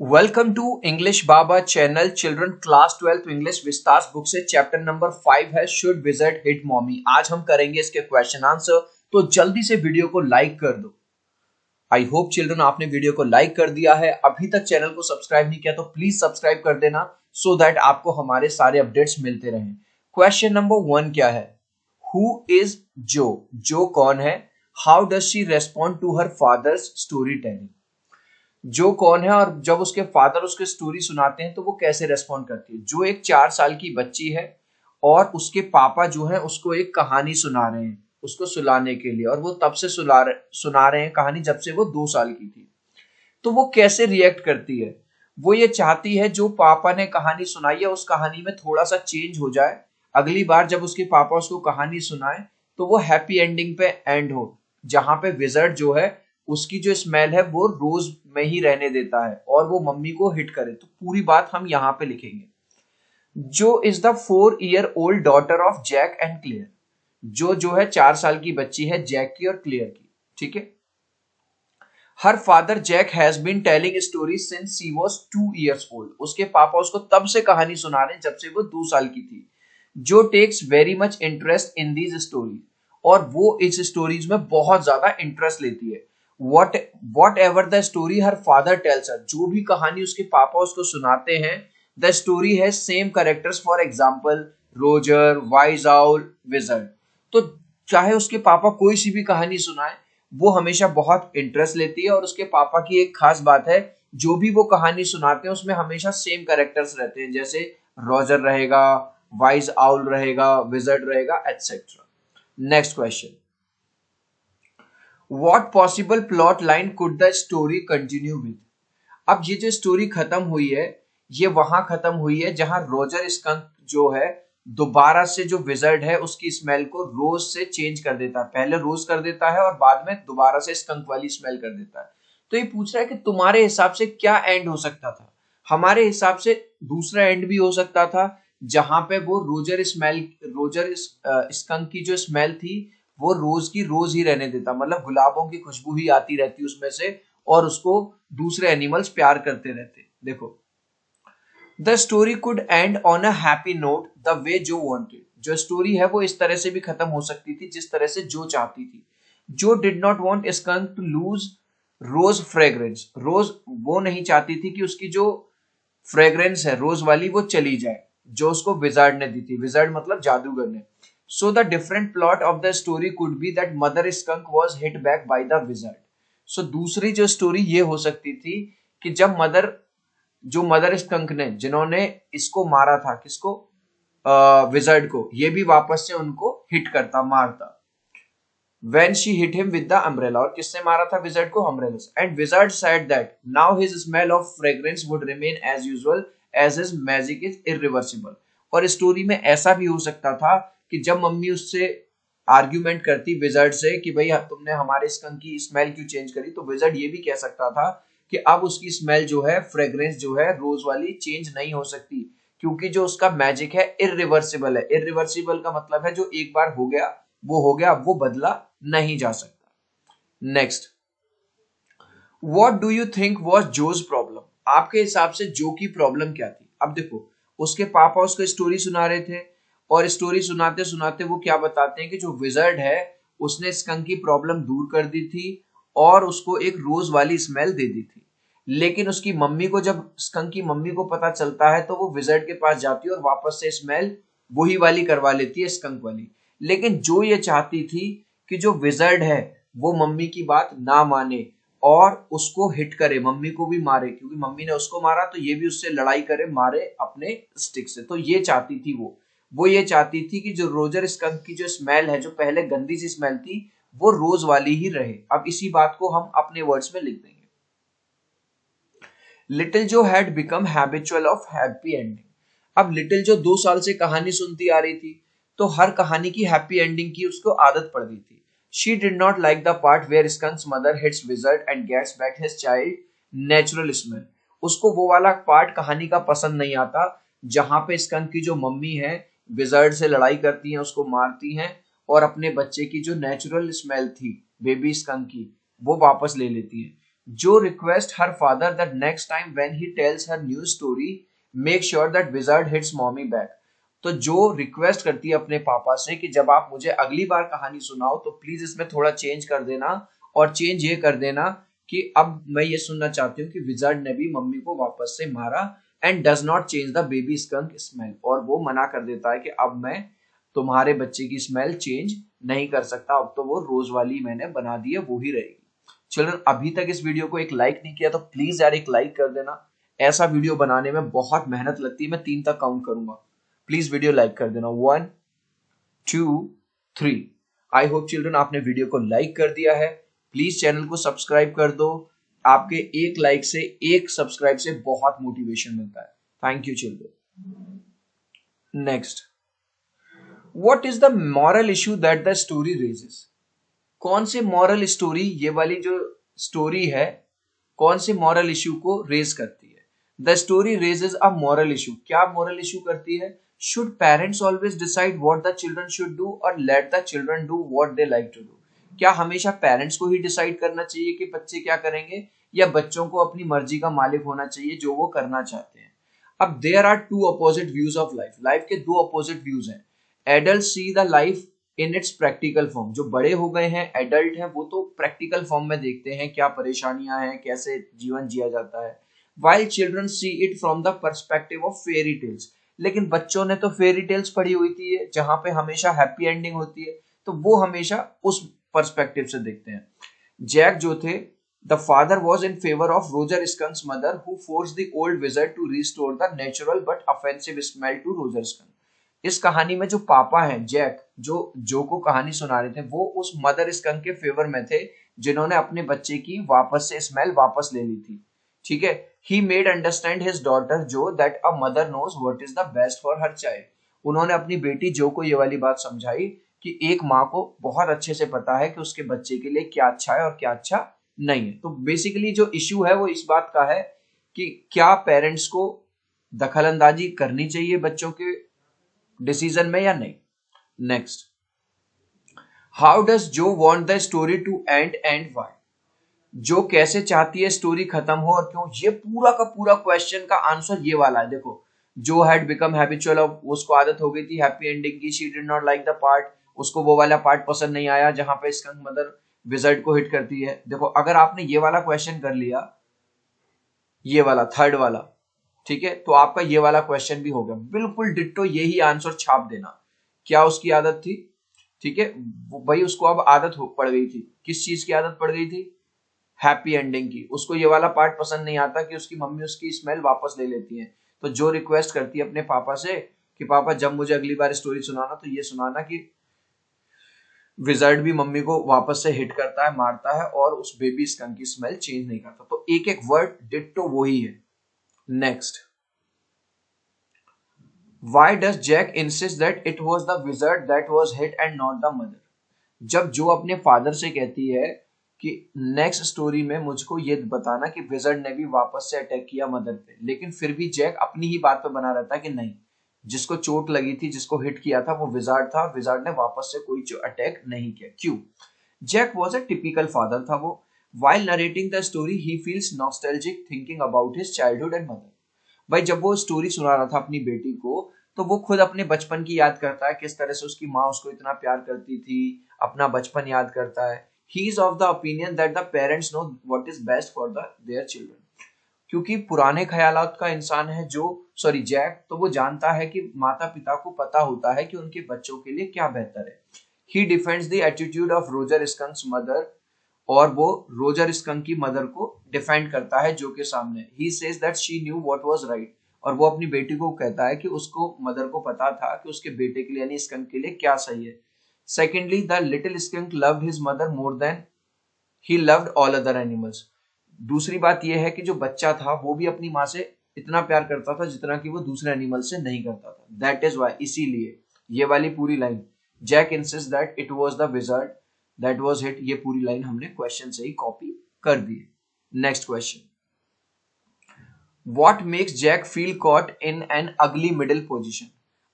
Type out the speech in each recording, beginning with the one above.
Welcome to English Baba channel. Children class 12 English Vistas book से chapter number 5 है should visit hit mommy. आज हम करेंगे इसके क्वेश्चन आंसर, तो जल्दी से वीडियो को लाइक कर दो। आई होप चिल्ड्रन आपने वीडियो को लाइक कर दिया है। अभी तक चैनल को सब्सक्राइब नहीं किया तो प्लीज सब्सक्राइब कर देना सो दैट आपको हमारे सारे अपडेट्स मिलते रहें। क्वेश्चन नंबर 1 क्या है? हु इज जो? जो कौन है? How does she respond to her father's story telling? Jo कौन है और जब उसके फादर उसके स्टोरी सुनाते हैं तो वो कैसे रेस्पॉन्ड करती है? जो एक 4 साल की बच्ची है और उसके पापा जो है उसको एक कहानी सुना रहे हैं उसको सुलाने के लिए, और वो तब से सुना रहे हैं कहानी जब से वो 2 साल की थी। तो वो कैसे रिएक्ट करती है? वो ये चाहती है जो पापा ने कहानी सुनाई है उस कहानी में थोड़ा सा चेंज हो जाए। अगली बार जब उसके पापा उसको कहानी सुनाए तो वो हैप्पी एंडिंग पे एंड हो, जहां पे विजर्ड जो है उसकी जो स्मेल है वो रोज में ही रहने देता है और वो मम्मी को हिट करे। तो पूरी बात हम यहाँ पे लिखेंगे। Jo is the 4 year old daughter of Jack and Clare. Jo है 4 साल की बच्ची है जैक की और क्लियर की। ठीक है। Her father Jack has been telling story since she was 2 years old. उसके पापा उसको तब से कहानी सुना रहे हैं जब से वो 2 साल की थी। Jo takes very much interest in these stories, और वो इस स्टोरीज में बहुत ज्यादा इंटरेस्ट लेती है। Whatever the story her father tells her, जो भी कहानी उसके पापा उसको सुनाते हैं, the story has same characters, for example Roger, wise owl, wizard. तो चाहे उसके पापा कोई सी भी कहानी सुनाए वो हमेशा बहुत इंटरेस्ट लेती है, और उसके पापा की एक खास बात है, जो भी वो कहानी सुनाते हैं उसमें हमेशा सेम कैरेक्टर्स रहते हैं, जैसे रोजर रहेगा, वाइज आउल रहेगा, विजर्ड रहेगा, etcetera. Next question, what possible plot line could the story continue with? अब ये जो स्टोरी खत्म हुई है ये वहां खत्म हुई है जहां रोजर स्कंक जो है दोबारा से जो विजर्ड है उसकी स्मेल को रोज से चेंज कर देता है। पहले रोज कर देता है और बाद में दोबारा से स्कंक वाली स्मेल कर देता है। तो ये पूछ रहा है कि तुम्हारे हिसाब से क्या एंड हो सकता था? हमारे हिसाब से दूसरा एंड भी हो सकता था, जहां पे वो रोजर स्कंक की जो स्मेल थी वो रोज की रोज ही रहने देता, मतलब गुलाबों की खुशबू ही आती रहती उसमें से, और उसको दूसरे एनिमल्स प्यार करते रहते। देखो, the story could and on a happy note the way जो वांटेड। जो स्टोरी है वो इस तरह से भी खत्म हो सकती थी जिस तरह से जो चाहती थी। Jo did not want skunk to lose rose fragrance. Rose वो नहीं चाहती थी कि उसकी जो फ्रेग्रेंस है रोज वाली वो चली जाए, जो उसको विजार्ड ने दी थी। विजार्ड मतलब जादूगर ने। So the different plot of the story could be that mother skunk was hit back by the wizard. So दूसरी जो स्टोरी ये हो सकती थी कि जब मदर स्कंक ने, जिन्होंने इसको मारा था, किसको, विजर्ड को, ये भी वापस से उनको हिट करता, मारता। When she hit him with the umbrella, और किससे मारा था विजर्ड को? अम्ब्रेला से। And wizard said that now his smell of fragrance would remain as usual as his magic is irreversible। और स्टोरी में ऐसा भी हो सकता था कि जब मम्मी उससे आर्ग्यूमेंट करती विजर्ड से कि भाई तुमने हमारे स्कंक की स्मेल क्यों चेंज करी, तो विजर्ड ये भी कह सकता था कि अब उसकी स्मेल जो है, फ्रेग्रेंस जो है रोज वाली, चेंज नहीं हो सकती, क्योंकि जो उसका मैजिक है इरिवर्सिबल है। इरिवर्सिबल का मतलब है जो एक बार हो गया वो हो गया, वो बदला नहीं जा सकता। Next, what do you think was Jo's problem? आपके हिसाब से जो की प्रॉब्लम क्या थी? अब देखो, उसके पापा उसको स्टोरी सुना रहे थे, और स्टोरी सुनाते सुनाते वो क्या बताते हैं कि जो विजर्ड है उसने स्कंक की प्रॉब्लम दूर कर दी थी और उसको एक रोज वाली स्मेल दे दी थी। लेकिन उसकी मम्मी को, जब स्कंक की मम्मी को पता चलता है तो वो विजर्ड के पास जाती है और वापस से स्मेल वही वाली करवा लेती है, स्कंक वाली। लेकिन जो ये चाहती थी कि जो विजर्ड है वो मम्मी की बात ना माने और उसको हिट करे, मम्मी को भी मारे, क्योंकि मम्मी ने उसको मारा तो ये भी उससे लड़ाई करे, मारे अपने स्टिक से। तो ये चाहती थी वो ये चाहती थी कि जो रोजर स्कंक की जो स्मेल है, जो पहले गंदी सी स्मेल थी, वो रोज वाली ही रहे। अब इसी बात को हम अपने वर्ड्स में लिख देंगे। लिटिल जो had become habitual of happy ending. अब लिटिल जो 2 साल से कहानी सुनती आ रही थी, तो हर कहानी की हैप्पी एंडिंग की उसको आदत पड़ गई थी। She did not like the part where skunk's mother hits wizard and gets back his child natural smell. उसको वो वाला पार्ट कहानी का पसंद नहीं आता जहां पे स्कंक की जो मम्मी है विजर्ड से लड़ाई करती हैं, उसको मारती हैं, और अपने बच्चे की जो नेचुरल स्मेल थी बेबी स्कंक की वो वापस ले लेती है। Jo request her father that next time when he tells her new story make sure that wizard hits mommy back. तो जो रिक्वेस्ट करती है अपने पापा से कि जब आप मुझे अगली बार कहानी सुनाओ तो प्लीज इसमें थोड़ा चेंज कर देना, और चेंज ये कर देना कि अब मैं ये सुनना चाहती हूँ कि विजार्ड ने भी मम्मी को वापस से मारा, and does not change the baby skunk smell. और वो मना कर देता है कि अब मैं तुम्हारे बच्चे की स्मेल चेंज नहीं कर सकता, अब तो वो रोज वाली मैंने बना दी है, वो ही रहेगी। चिल्ड्रन, अभी तक इस वीडियो को एक लाइक नहीं किया तो प्लीज यार एक लाइक कर देना। ऐसा वीडियो बनाने में बहुत मेहनत लगती है, मैं 3 तक काउंट करूंगा, प्लीज वीडियो लाइक कर देना। 1 2 3। आई होप चिल्ड्रन आपने वीडियो को लाइक कर दिया है। प्लीज चैनल को सब्सक्राइब कर दो। आपके एक लाइक से, एक सब्सक्राइब से बहुत मोटिवेशन मिलता है। Thank you children. Next, what is the moral issue that the story raises. कौन से मॉरल स्टोरी, ये वाली जो स्टोरी है, कौन से मॉरल इशू को रेज करती है। The story raises a moral issue. क्या मॉरल इशू करती है। Should parents always decide what the children should do और let the children do what they like to do. क्या हमेशा पेरेंट्स को ही डिसाइड करना चाहिए कि बच्चे क्या करेंगे, या बच्चों को अपनी मर्जी का मालिक होना चाहिए जो वो करना चाहते हैं। अब there are two opposite views of life. Life के दो अपोजिट व्यूज हैं। Adult see the life in its practical form. जो बड़े हो गए हैं, एडल्ट हैं, वो तो प्रैक्टिकल फॉर्म में देखते हैं क्या परेशानियां हैं, कैसे जीवन जिया जाता है। While children see it from the perspective of fairy tales. लेकिन बच्चों ने तो फेरी टेल्स पढ़ी हुई थी जहां पे हमेशा हैप्पी एंडिंग होती है, तो वो हमेशा उस पर्सपेक्टिव से देखते हैं। जैक जो थे, the father was in favour of Roger skunk's mother who force the old wizard to restore the natural but offensive smell to Roger skunk. इस कहानी में जो पापा हैं जैक, जो को कहानी सुना रहे थे, वो उस मदर स्कंक के फेवर में थे जिन्होंने अपने बच्चे की वापस से स्मेल वापस ले ली थी। ठीक है। He made understand his daughter Jo that a mother knows what is the best for her child. उन्होंने अपनी बेटी जो को ये वाली बात समझाई कि एक माँ को बहुत अच्छे से पता है कि उसके बच्चे के लिए क्या अच्छा है और क्या अच्छा नहीं है। तो बेसिकली जो इश्यू है वो इस बात का है कि क्या पेरेंट्स को दखल अंदाजी करनी चाहिए बच्चों के डिसीजन में या नहीं। Next, how does Jo want the story to end why. Jo कैसे चाहती है स्टोरी खत्म हो और क्यों। ये पूरा का पूरा क्वेश्चन का आंसर ये वाला है। देखो, जो हैड बिकम हैबिचुअल ऑफ, उसको आदत हो गई थी हैप्पी एंडिंग की। She did not like the part, उसको वो वाला पार्ट पसंद नहीं आया जहां पे स्कंक मदर विजर्ड को हिट करती है। देखो, अगर आपने ये वाला क्वेश्चन कर लिया, ये वाला थर्ड वाला, ठीक है, तो आपका ये वाला क्वेश्चन भी हो गया बिल्कुल डिट्टो। यही आंसर छाप देना। क्या उसकी आदत थी, ठीक है, भाई उसको अब आदत पड़ गई थी। किस चीज की आदत पड़ गई थी, हैप्पी एंडिंग की। उसको ये वाला पार्ट पसंद नहीं आता कि उसकी मम्मी उसकी स्मेल वापस ले लेती है। तो जो रिक्वेस्ट करती है अपने पापा से कि पापा जब मुझे अगली बार स्टोरी सुनाना तो ये सुनाना कि विजर्ड भी मम्मी को वापस से हिट करता है, मारता है, और उस बेबी स्कंक की स्मेल चेंज नहीं करता। तो एक एक वर्ड डिट्टो वही है। Next, why does Jack insist that it was the wizard that was hit and not the mother? जब जो अपने फादर से कहती है कि नेक्स्ट स्टोरी में मुझको ये बताना कि विजर्ड ने भी वापस से अटैक किया मदर पे, लेकिन फिर भी जैक अपनी ही बात पे बना रहता है कि नहीं, जिसको चोट लगी थी, जिसको हिट किया था, वो विजार्ड था। विजार्ड ने वापस से कोई अटैक नहीं किया। क्यों। Jack was a typical father था वो। While narrating the story he feels nostalgic thinking about his childhood and mother. भाई जब वो स्टोरी सुना रहा था अपनी बेटी को, तो वो खुद अपने बचपन की याद करता है, किस तरह से उसकी माँ उसको इतना प्यार करती थी, अपना बचपन याद करता है। He is of the opinion that the parents know what is best for their children. क्योंकि पुराने ख्यालात का इंसान है जैक, तो वो जानता है कि माता पिता को पता होता है कि उनके बच्चों के लिए क्या बेहतर है। He defends the attitude of Roger skunk's mother, और वो रोजर स्कंक की मदर को डिफेंड करता है जो के सामने। He says that she knew what was right, और वो अपनी बेटी को कहता है कि उसको, मदर को पता था कि उसके बेटे के लिए यानी स्कंक के लिए क्या सही है। Secondly, the little skunk loved his mother more than he loved all other animals. दूसरी बात यह है कि जो बच्चा था वो भी अपनी माँ से इतना प्यार करता था जितना कि वो दूसरे एनिमल से नहीं करता था। दैट इज वाई, इसीलिए ये वाली पूरी line, Jack insist that it was the wizard that was hit, ये पूरी लाइन हमने क्वेश्चन से ही कॉपी कर दी। Next question, what makes Jack feel caught in an ugly middle position.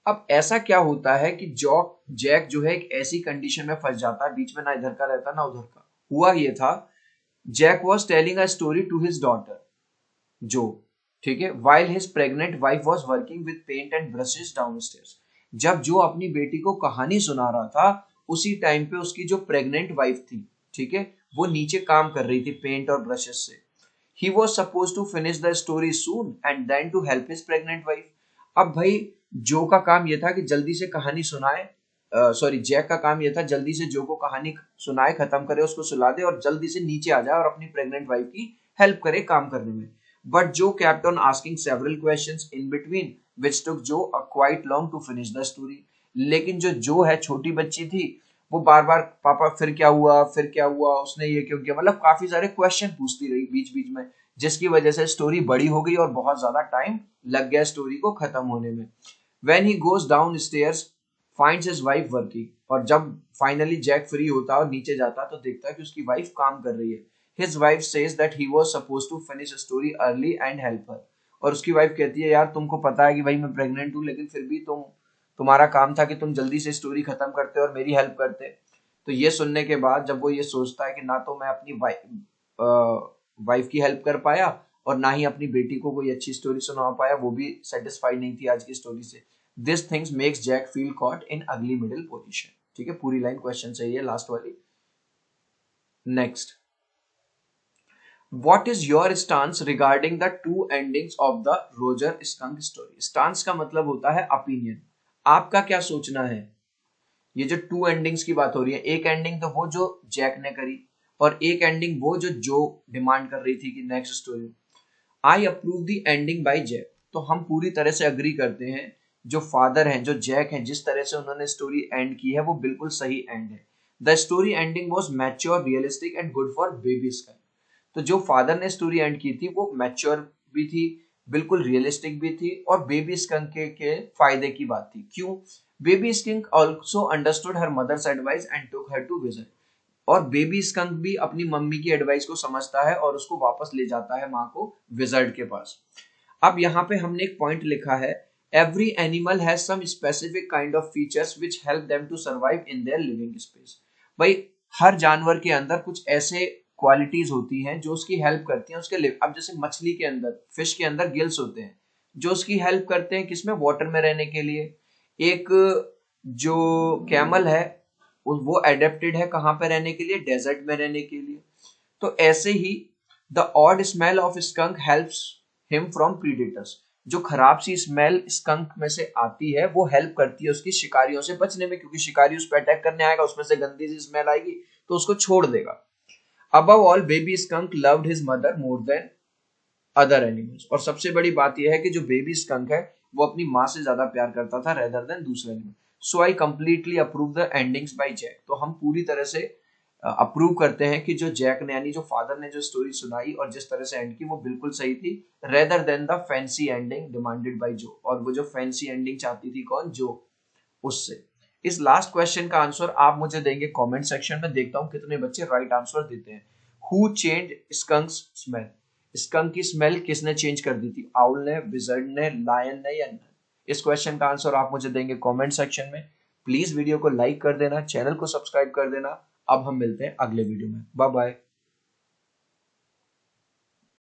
अब ऐसा क्या होता है कि जैक जो है एक ऐसी कंडीशन में फंस जाता है, बीच में ना इधर का रहता ना उधर का। हुआ ये था, Jack was telling a story to his daughter Jo, ठीक है, while his pregnant wife was working with paint and brushes downstairs. जब जो अपनी बेटी को कहानी सुना रहा था, उसी टाइम पे उसकी जो प्रेग्नेंट वाइफ थी, ठीक है, वो नीचे काम कर रही थी पेंट और ब्रशेस से। He was suppose to finish the story soon and then to help his pregnant wife. अब भाई जो का काम ये था कि जल्दी से कहानी सुनाए, सॉरी जैक का काम ये था जल्दी से जो को कहानी सुनाए, खत्म करे, उसको सुला दे और जल्दी से नीचे आ जाए और अपनी प्रेग्नेंट वाइफ की हेल्प करे काम करने में। बट जो kept on asking several questions in between which took Joe a quite long to finish the story। लेकिन जो है छोटी बच्ची थी, वो बार बार पापा फिर क्या हुआ, फिर क्या हुआ, उसने ये क्यों किया, मतलब काफी सारे क्वेश्चन पूछती रही बीच बीच में, जिसकी वजह से स्टोरी बड़ी हो गई और बहुत ज्यादा टाइम लग गया स्टोरी को खत्म होने में। When he goes down stairs finds his wife working। और जब फाइनली जैक फ्री होता और नीचे जाता तो देखता है कि उसकी वाइफ काम कर रही है। His wife says that he was supposed to finish a story early and help her। और उसकी वाइफ कहती है यार तुमको पता है कि भाई मैं प्रेग्नेंट हूँ, लेकिन फिर भी तुम्हारा काम था कि तुम जल्दी से स्टोरी खत्म करते और मेरी हेल्प करते। तो ये सुनने के बाद जब वो ये सोचता है कि ना तो मैं अपनी वाइफ की हेल्प कर पाया और ना ही अपनी बेटी को कोई अच्छी स्टोरी सुना पाया, वो भी सेटिस्फाइड नहीं थी आज की स्टोरी से। This things makes Jack feel caught in ugly middle position. ठीक है, पूरी लाइन क्वेश्चन से ही है, लास्ट वाली। Next, What is your stance regarding the two endings of the Roger Skunk story? Stance का मतलब होता है opinion। आपका क्या सोचना है? ये जो टू एंडिंग्स की बात हो रही है, एक एंडिंग तो वो जो जैक ने करी और एक एंडिंग वो जो डिमांड कर रही थी कि next story. I approve the ending by Jack. तो हम पूरी तरह से अग्री करते हैं, जो फादर हैं, जो जैक हैं, जिस तरह से उन्होंने स्टोरी एंड की है वो बिल्कुल सही एंड है। The story ending was mature, realistic and good for baby sky. तो जो फादर ने स्टोरी एंड की थी वो मैच्योर भी थी, बिल्कुल रियलिस्टिक भी थी और बेबी स्कंक के फायदे की बात थी। क्यों? Baby skunk also understood her mother's advice and took her to visit. और बेबी स्कंक भी अपनी मम्मी की एडवाइस को समझता है और उसको वापस ले जाता है माँ को विजर्ड के पास। अब यहाँ पे हमने एक पॉइंट लिखा है, every animal has some specific kind of features which help them to survive in their living space. भाई हर जानवर के अंदर कुछ ऐसे क्वालिटीज होती हैं जो उसकी हेल्प करती हैं उसके लिव। अब जैसे मछली के अंदर, फिश के अंदर गिल्स होते हैं जो उसकी हेल्प करते हैं किसमें, वाटर में रहने के लिए। एक जो कैमल है वो अडेप्टेड है कहाँ पे रहने के लिए, डेजर्ट में रहने के लिए। तो ऐसे ही the odd smell of skunk helps him from predators. जो खराब सी स्मेल स्कंक में से आती है वो हेल्प करती है उसकी शिकारियों से बचने में, क्योंकि शिकारी उस पर अटैक करने आएगा, उसमें से गंदी सी स्मेल आएगी तो उसको छोड़ देगा। Above all, baby skunk loved his mother more than other animals। और सबसे बड़ी बात यह है कि जो बेबी स्कंक है वो अपनी माँ से ज्यादा प्यार करता था रेदर देन दूसरे animal. So I completely approve the endings by Jack. तो हम पूरी तरह से अप्रूव करते हैं कि जो जैक ने, यानी जो फादर ने जो स्टोरी सुनाई और जिस तरह से एंड की वो बिल्कुल सही थी, rather than the fancy ending demanded by जो। और वो जो फैंसी एंडिंग चाहती थी कौन, जो, उससे। इस लास्ट क्वेश्चन का आंसर आप मुझे देंगे कमेंट सेक्शन में, देखता हूं कितने बच्चे राइट आंसर देते हैं। Who change skunk's smell? Skunk की स्मेल किसने चेंज कर दी थी, आउल ने, विजर्ड ने, लायन ने या नन? इस क्वेश्चन का आंसर आप मुझे देंगे कमेंट सेक्शन में। प्लीज वीडियो को लाइक कर देना, चैनल को सब्सक्राइब कर देना। अब हम मिलते हैं अगले वीडियो में, बाय बाय।